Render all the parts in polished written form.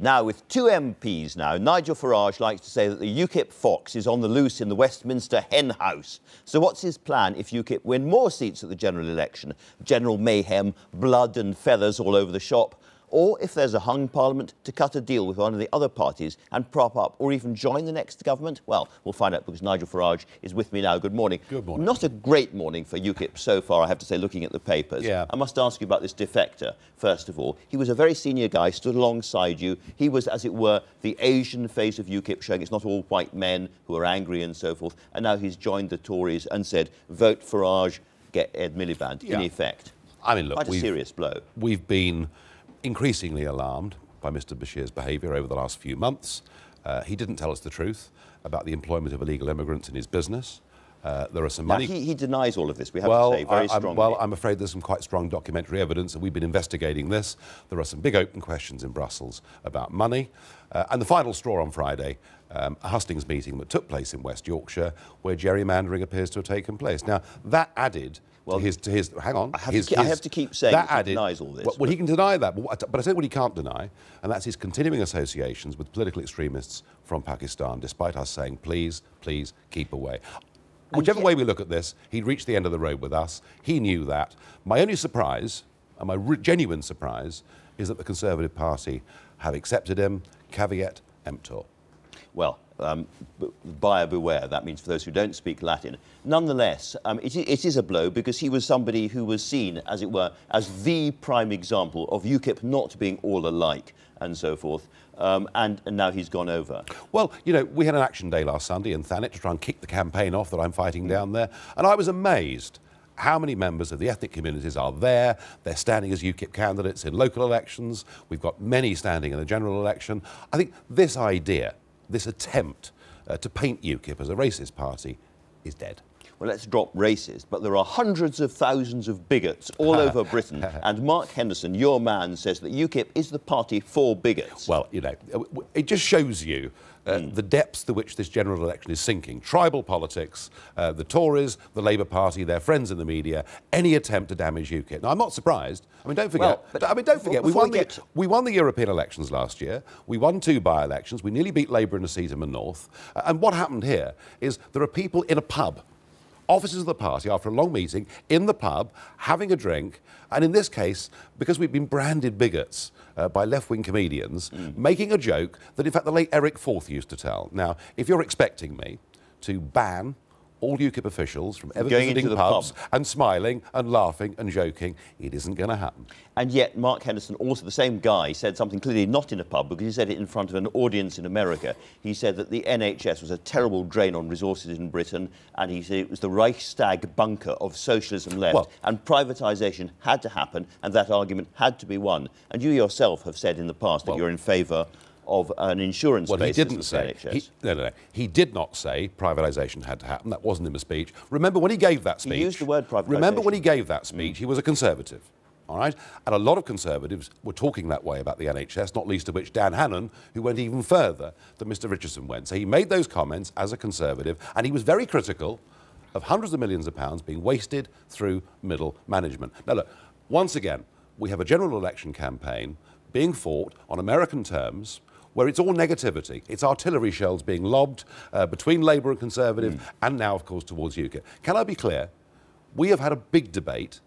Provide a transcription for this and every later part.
Now, with two MPs now, Nigel Farage likes to say that the UKIP fox is on the loose in the Westminster hen house. So what's his plan if UKIP win more seats at the general election? General mayhem, blood and feathers all over the shop? Or if there's a hung parliament, to cut a deal with one of the other parties and prop up or even join the next government? Well, we'll find out because Nigel Farage is with me now. Good morning. Good morning. Not a great morning for UKIP so far, I have to say, looking at the papers. Yeah. I must ask you about this defector, first of all. He was a very senior guy, stood alongside you. He was, as it were, the Asian face of UKIP, showing it's not all white men who are angry and so forth. And now he's joined the Tories and said, vote Farage, get Ed Miliband, in effect. I mean, look, quite a serious blow. We've been increasingly alarmed by Mr Bashir's behaviour over the last few months. He didn't tell us the truth about the employment of illegal immigrants in his business. There are some money... Now, he denies all of this, we have to say, very strongly. Well, I'm afraid there's some quite strong documentary evidence, and we've been investigating this. There are some big open questions in Brussels about money. And the final straw on Friday, a hustings meeting that took place in West Yorkshire, where gerrymandering appears to have taken place. Now, that added... Well, hang on. I have to keep saying that he denies all this. Well, he can deny that, but I tell you what he can't deny, and that's his continuing associations with political extremists from Pakistan, despite us saying, please, please, keep away. Whichever way we look at this, he'd reached the end of the road with us. He knew that. My only surprise, and my genuine surprise, is that the Conservative Party have accepted him, caveat emptor. Well, buyer beware, that means for those who don't speak Latin. Nonetheless, it is a blow because he was somebody who was seen, as it were, as the prime example of UKIP not being all alike and so forth, and now he's gone over. Well, you know, we had an action day last Sunday in Thanet to try and kick the campaign off that I'm fighting down there, and I was amazed how many members of the ethnic communities are there. They're standing as UKIP candidates in local elections. We've got many standing in the general election. I think this idea, this attempt to paint UKIP as a racist party is dead. Well, let's drop racist, but there are hundreds of thousands of bigots all over Britain, and Mark Henderson, your man, says that UKIP is the party for bigots. Well, you know, it just shows you the depths to which this general election is sinking. Tribal politics, the Tories, the Labour Party, their friends in the media, any attempt to damage UKIP. Now, I'm not surprised. I mean, don't forget. We won the European elections last year. We won 2 by-elections. We nearly beat Labour in a seat in the north. And what happened here is there are people in a pub, officers of the party, after a long meeting, in the pub, having a drink, and in this case, because we've been branded bigots by left-wing comedians, making a joke that, in fact, the late Eric Forth used to tell. Now, if you're expecting me to ban all UKIP officials from ever visiting pubs and smiling and laughing and joking, it isn't going to happen. And yet Mark Henderson, also the same guy, said something clearly not in a pub, because he said it in front of an audience in America. He said that the NHS was a terrible drain on resources in Britain, and he said it was the Reichstag bunker of socialism left, and privatisation had to happen, and that argument had to be won. And you yourself have said in the past that you're in favour of an insurance basis. Well, he didn't say. He did not say privatisation had to happen. That wasn't in the speech. Remember when he gave that speech? He used the word privatisation. Remember when he gave that speech? He was a Conservative, all right? And a lot of Conservatives were talking that way about the NHS, not least of which Dan Hannan, who went even further than Mr Richardson went. So he made those comments as a Conservative, and he was very critical of hundreds of millions of pounds being wasted through middle management. Now, look, once again, we have a general election campaign being fought on American terms, where it's all negativity. It's artillery shells being lobbed between Labour and Conservative, and now, of course, towards UKIP. Can I be clear? We have had a big debate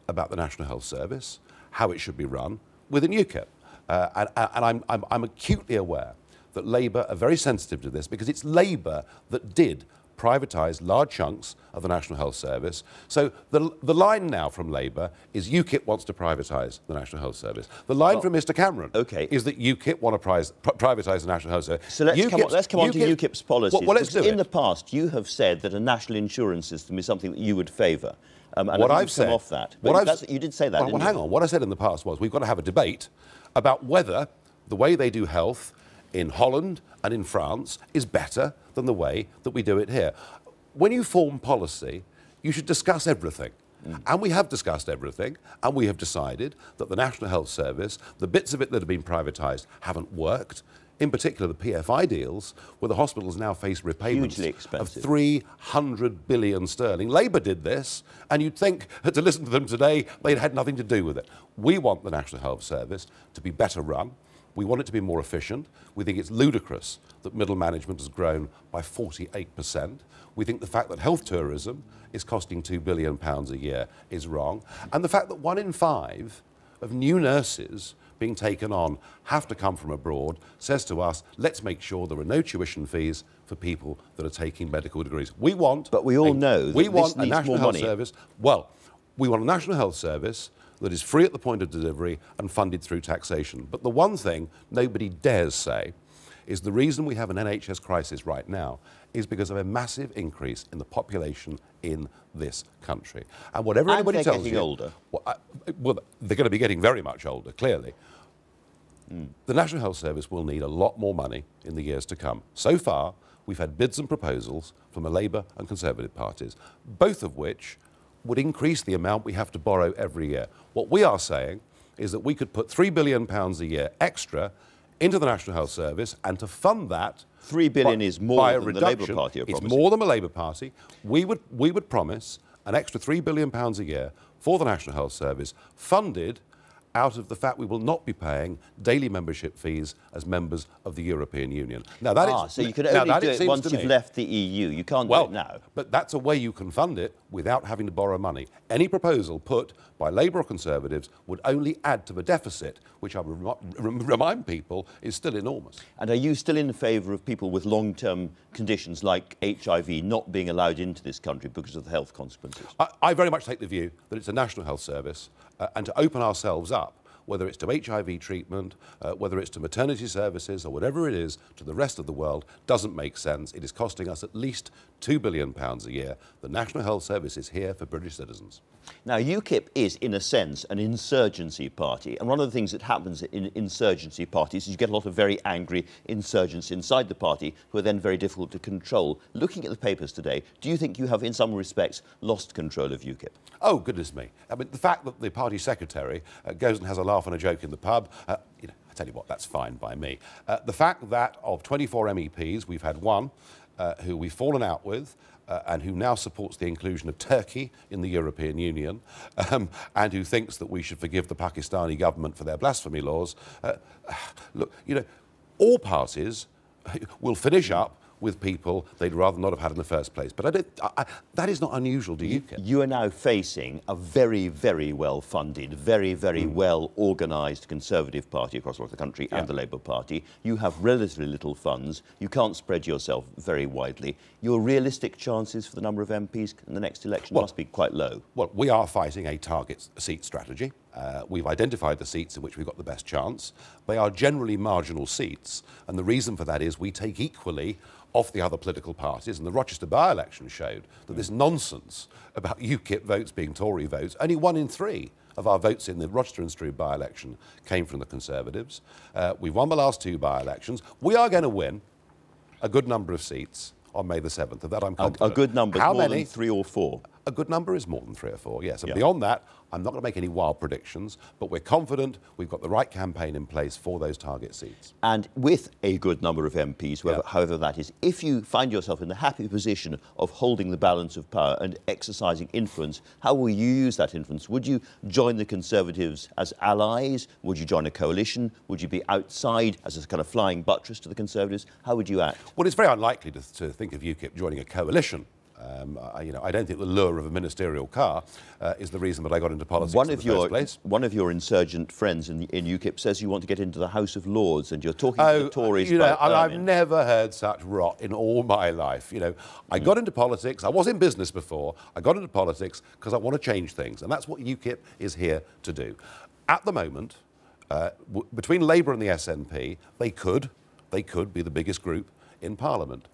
about the National Health Service, how it should be run, within UKIP. And I'm acutely aware that Labour are very sensitive to this, because it's Labour that did privatise large chunks of the National Health Service. So the line now from Labour is UKIP wants to privatise the National Health Service. The line from Mr Cameron is that UKIP want to privatise the National Health Service. So let's come on to UKIP's policies. Well, let's do it. In the past, you have said that a national insurance system is something that you would favour. And what I've said... off that. You did say that, well, hang on. What I said in the past was we've got to have a debate about whether the way they do health in Holland and in France is better than the way that we do it here. When you form policy, you should discuss everything. And we have discussed everything, and we have decided that the National Health Service, the bits of it that have been privatised, haven't worked. In particular, the PFI deals, where the hospitals now face repayments of 300 billion sterling. Labour did this, and you'd think, to listen to them today, they'd had nothing to do with it. We want the National Health Service to be better run. We want it to be more efficient. We think it's ludicrous that middle management has grown by 48%. We think the fact that health tourism is costing £2 billion a year is wrong. And the fact that 1 in 5 of new nurses being taken on have to come from abroad says to us, let's make sure there are no tuition fees for people that are taking medical degrees. We want... But we all know that we want this a needs national more health money. service. Well, we want a national health service that is free at the point of delivery and funded through taxation. But the one thing nobody dares say is the reason we have an NHS crisis right now is because of a massive increase in the population in this country. And whatever anybody tells you... getting older. Well, they're going to be getting very much older, clearly. The National Health Service will need a lot more money in the years to come. So far, we've had bids and proposals from the Labour and Conservative parties, both of which would increase the amount we have to borrow every year. What we are saying is that we could put £3 billion a year extra into the National Health Service, and to fund that... £3 billion is more than the Labour Party are promising. It's more than the Labour Party. We would promise an extra £3 billion a year for the National Health Service, funded out of the fact we will not be paying daily membership fees as members of the European Union. Now that so you can only do it once you've left the EU. You can't do it now. But that's a way you can fund it without having to borrow money. Any proposal put by Labour or Conservatives would only add to the deficit, which I remind people is still enormous. And are you still in favour of people with long-term conditions like HIV not being allowed into this country because of the health consequences? I very much take the view that it's a national health service, and to open ourselves up, whether it's to HIV treatment, whether it's to maternity services or whatever it is, to the rest of the world, doesn't make sense. It is costing us at least £2 billion a year. The National Health Service is here for British citizens. Now, UKIP is, in a sense, an insurgency party. And one of the things that happens in insurgency parties is you get a lot of very angry insurgents inside the party who are then very difficult to control. Looking at the papers today, do you think you have, in some respects, lost control of UKIP? Oh, goodness me. I mean, the fact that the party secretary goes and has a laugh and a joke in the pub, I tell you what, that's fine by me. The fact that of 24 MEPs, we've had one who we've fallen out with, and who now supports the inclusion of Turkey in the European Union, and who thinks that we should forgive the Pakistani government for their blasphemy laws. Look, all parties will finish up with people they'd rather not have had in the first place. But that is not unusual to UKIP. You are now facing a very, very well-funded, very, very well-organised Conservative Party across the country and the Labour Party. You have relatively little funds. You can't spread yourself very widely. Your realistic chances for the number of MPs in the next election must be quite low. Well, we are fighting a target seat strategy. We've identified the seats in which we've got the best chance. They are generally marginal seats, and the reason for that is we take equally off the other political parties, and the Rochester by-election showed that this nonsense about UKIP votes being Tory votes, only 1 in 3 of our votes in the Rochester and Strew by-election came from the Conservatives. We've won the last 2 by-elections. We are going to win a good number of seats on May the 7th. Of that I'm confident. A good number is more than 3 or 4. A good number is more than 3 or 4, yes. And beyond that, I'm not going to make any wild predictions, but we're confident we've got the right campaign in place for those target seats. And with a good number of MPs, however that is, if you find yourself in the happy position of holding the balance of power and exercising influence, how will you use that influence? Would you join the Conservatives as allies? Would you join a coalition? Would you be outside as a kind of flying buttress to the Conservatives? How would you act? Well, it's very unlikely to think of UKIP joining a coalition. I don't think the lure of a ministerial car is the reason that I got into politics in the first place. One of your insurgent friends in UKIP says you want to get into the House of Lords, and you're talking to the Tories about I've never heard such rot in all my life. I got into politics. I was in business before. I got into politics because I want to change things, and that's what UKIP is here to do. At the moment, between Labour and the SNP, they could be the biggest group in Parliament.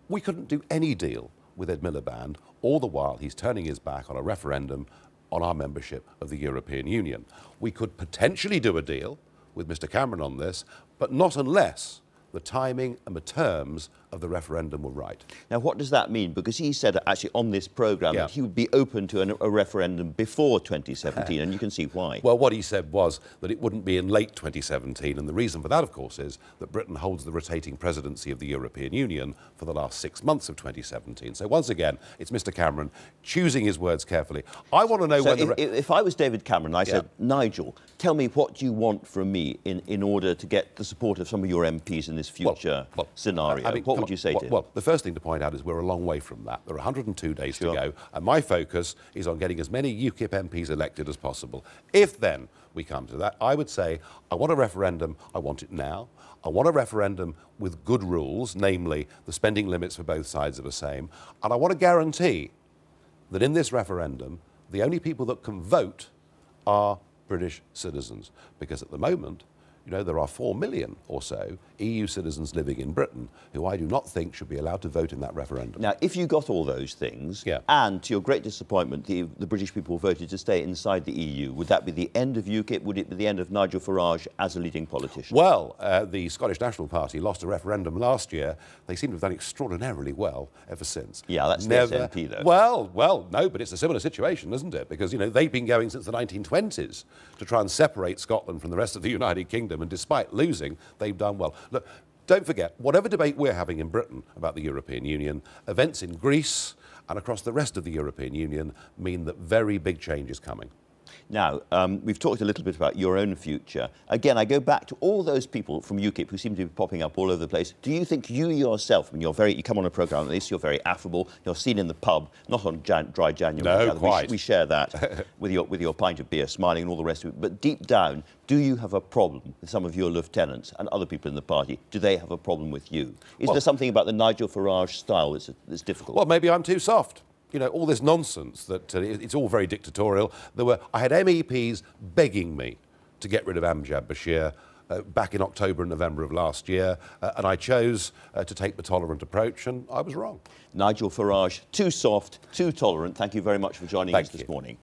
We couldn't do any deal with Ed Miliband, all the while he's turning his back on a referendum on our membership of the European Union. We could potentially do a deal with Mr Cameron on this, but not unless the timing and the terms of the referendum were right. Now, what does that mean? Because he said, actually, on this programme, Yeah. that he would be open to a referendum before 2017, and you can see why. Well, what he said was that it wouldn't be in late 2017, and the reason for that, of course, is that Britain holds the rotating presidency of the European Union for the last 6 months of 2017. So once again, it's Mr Cameron choosing his words carefully. I want to know So whether... if I was David Cameron, I said, Nigel, tell me what you want from me in order to get the support of some of your MPs in this future scenario. I mean, what would you say to him? Well, the first thing to point out is we're a long way from that. There are 102 days to go, and my focus is on getting as many UKIP MPs elected as possible. If then we come to that, I would say I want a referendum, I want it now. I want a referendum with good rules, namely the spending limits for both sides are the same, and I want to guarantee that in this referendum, the only people that can vote are British citizens, because at the moment, you know, there are 4 million or so EU citizens living in Britain who I do not think should be allowed to vote in that referendum. Now, if you got all those things, and to your great disappointment, the British people voted to stay inside the EU, would that be the end of UKIP? Would it be the end of Nigel Farage as a leading politician? Well, the Scottish National Party lost a referendum last year. They seem to have done extraordinarily well ever since. Yeah, that's the SNP, though. Well, no, but it's a similar situation, isn't it? Because, you know, they've been going since the 1920s to try and separate Scotland from the rest of the United Kingdom, and despite losing, they've done well. Look, don't forget, whatever debate we're having in Britain about the European Union, events in Greece and across the rest of the European Union mean that very big change is coming. Now, we've talked a little bit about your own future. Again, I go back to all those people from UKIP who seem to be popping up all over the place. Do you think you yourself, I mean, you come on a programme like this, you're very affable, you're seen in the pub, not on dry January. No, quite. We share that with your pint of beer, smiling and all the rest of it. But deep down, do you have a problem with some of your lieutenants and other people in the party? Do they have a problem with you? Is there something about the Nigel Farage style that's difficult? Well, maybe I'm too soft. You know, all this nonsense that it's all very dictatorial. I had MEPs begging me to get rid of Amjad Bashir back in October and November of last year, and I chose to take the tolerant approach, and I was wrong. Nigel Farage, too soft, too tolerant. Thank you very much for joining us this morning.